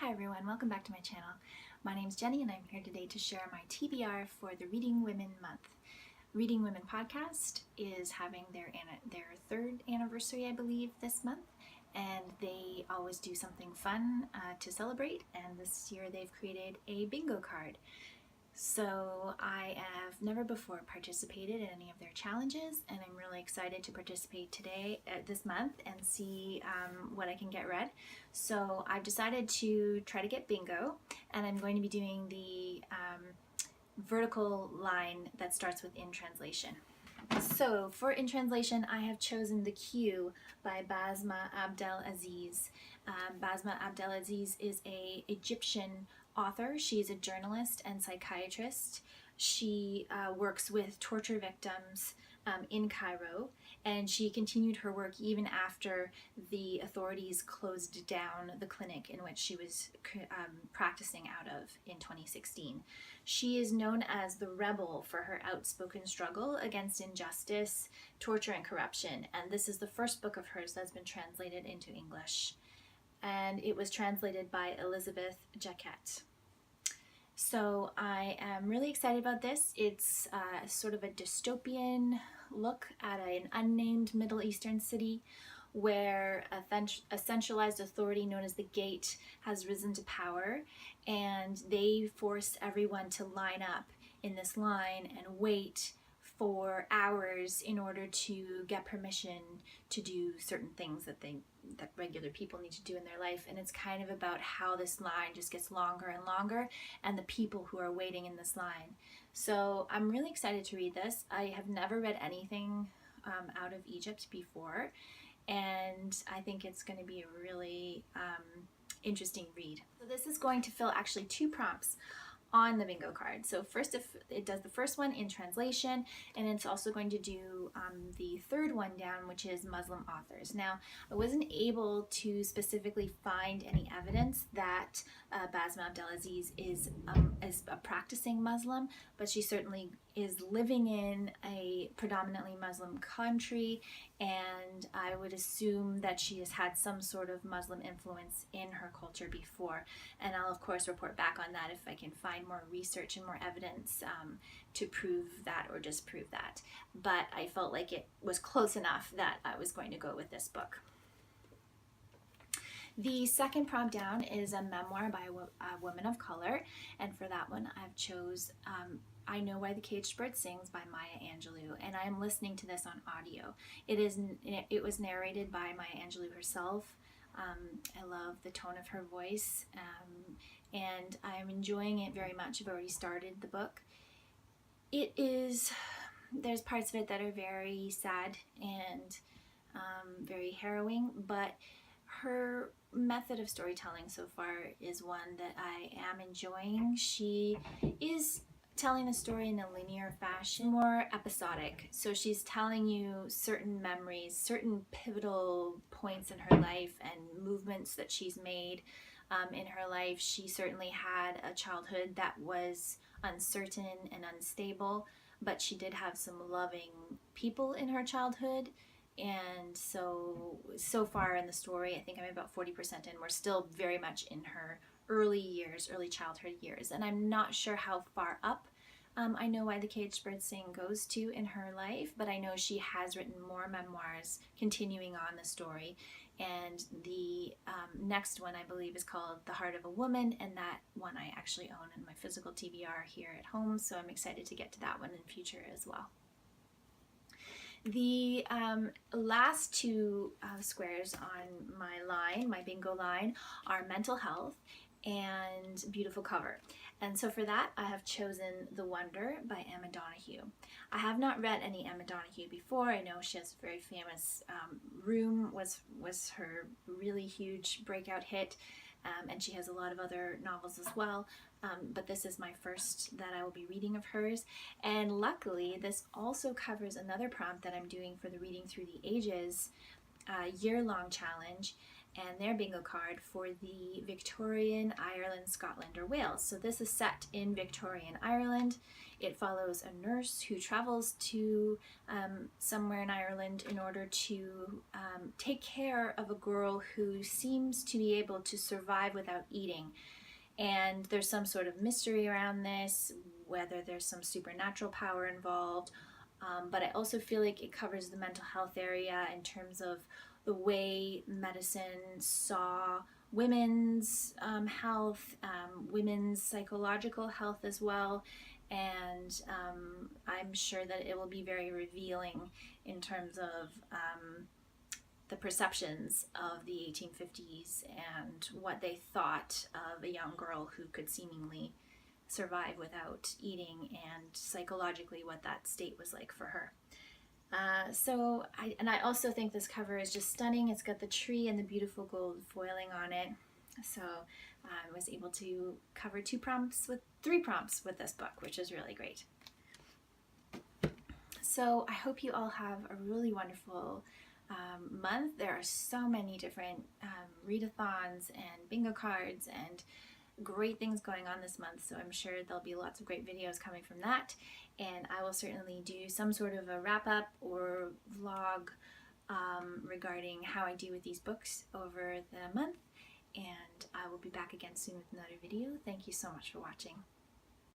Hi everyone, welcome back to my channel. My name is Jenny and I'm here today to share my TBR for the Reading Women Month. Reading Women podcast is having their third anniversary, I believe, this month, and they always do something fun to celebrate, and this year they've created a bingo card. So I have never before participated in any of their challenges, and I'm really excited to participate today, this month, and see what I can get read. So I've decided to try to get bingo, and I'm going to be doing the vertical line that starts with In Translation. So for In Translation, I have chosen The Queue by Basma Abdel Aziz. Basma Abdel Aziz is an Egyptian author. She's a journalist and psychiatrist. She works with torture victims in Cairo, and she continued her work even after the authorities closed down the clinic in which she was practicing out of in 2016. She is known as the rebel for her outspoken struggle against injustice, torture, and corruption, and this is the first book of hers that's been translated into English, and it was translated by Elizabeth Jacquet. So I am really excited about this. It's sort of a dystopian look at an unnamed Middle Eastern city where a centralized authority known as the Gate has risen to power, and they force everyone to line up in this line and wait for hours in order to get permission to do certain things that regular people need to do in their life. And it's kind of about how this line just gets longer and longer, and the people who are waiting in this line. So I'm really excited to read this. I have never read anything out of Egypt before, and I think it's going to be a really interesting read. So this is going to fill actually two prompts on the bingo card. So first, if it does the first one In Translation, and it's also going to do the third one down, which is Muslim authors. Now, I wasn't able to specifically find any evidence that Basma Abdelaziz is a practicing Muslim, but she certainly is living in a predominantly Muslim country, and I would assume that she has had some sort of Muslim influence in her culture before. And I'll of course report back on that if I can find more research and more evidence to prove that or disprove that. But I felt like it was close enough that I was going to go with this book. The second prompt down is a memoir by a woman of color, and for that one I've chose I Know Why the Caged Bird Sings by Maya Angelou, and I am listening to this on audio. It was narrated by Maya Angelou herself. I love the tone of her voice, and I'm enjoying it very much. I've already started the book. There's parts of it that are very sad and very harrowing, but her method of storytelling so far is one that I am enjoying. She is telling the story in a linear fashion, more episodic. So she's telling you certain memories, certain pivotal points in her life and movements that she's made in her life. She certainly had a childhood that was uncertain and unstable, but she did have some loving people in her childhood. And so far in the story, I think I'm about 40% in. We're still very much in her early childhood years, and I'm not sure how far up I Know Why the Caged Bird Sing goes to in her life, but I know she has written more memoirs continuing on the story, and the next one I believe is called The Heart of a Woman, and that one I actually own in my physical TBR here at home, so I'm excited to get to that one in future as well. The last two squares on my bingo line, are mental health and beautiful cover. And so for that, I have chosen The Wonder by Emma Donoghue. I have not read any Emma Donoghue before. I know she has a very famous Room was her really huge breakout hit, and she has a lot of other novels as well. But this is my first that I will be reading of hers, and luckily this also covers another prompt that I'm doing for the Reading Through the Ages year-long challenge, and their bingo card for the Victorian, Ireland, Scotland, or Wales. So this is set in Victorian Ireland. It follows a nurse who travels to somewhere in Ireland in order to take care of a girl who seems to be able to survive without eating. And there's some sort of mystery around this, whether there's some supernatural power involved. But I also feel like it covers the mental health area in terms of the way medicine saw women's health, women's psychological health as well. And I'm sure that it will be very revealing in terms of the perceptions of the 1850s and what they thought of a young girl who could seemingly survive without eating, and psychologically what that state was like for her. I also think this cover is just stunning. It's got the tree and the beautiful gold foiling on it. So I was able to cover three prompts with this book, which is really great. So I hope you all have a really wonderful month. There are so many different readathons and bingo cards and great things going on this month, so I'm sure there'll be lots of great videos coming from that, and I will certainly do some sort of a wrap-up or vlog regarding how I do with these books over the month, and I will be back again soon with another video. Thank you so much for watching.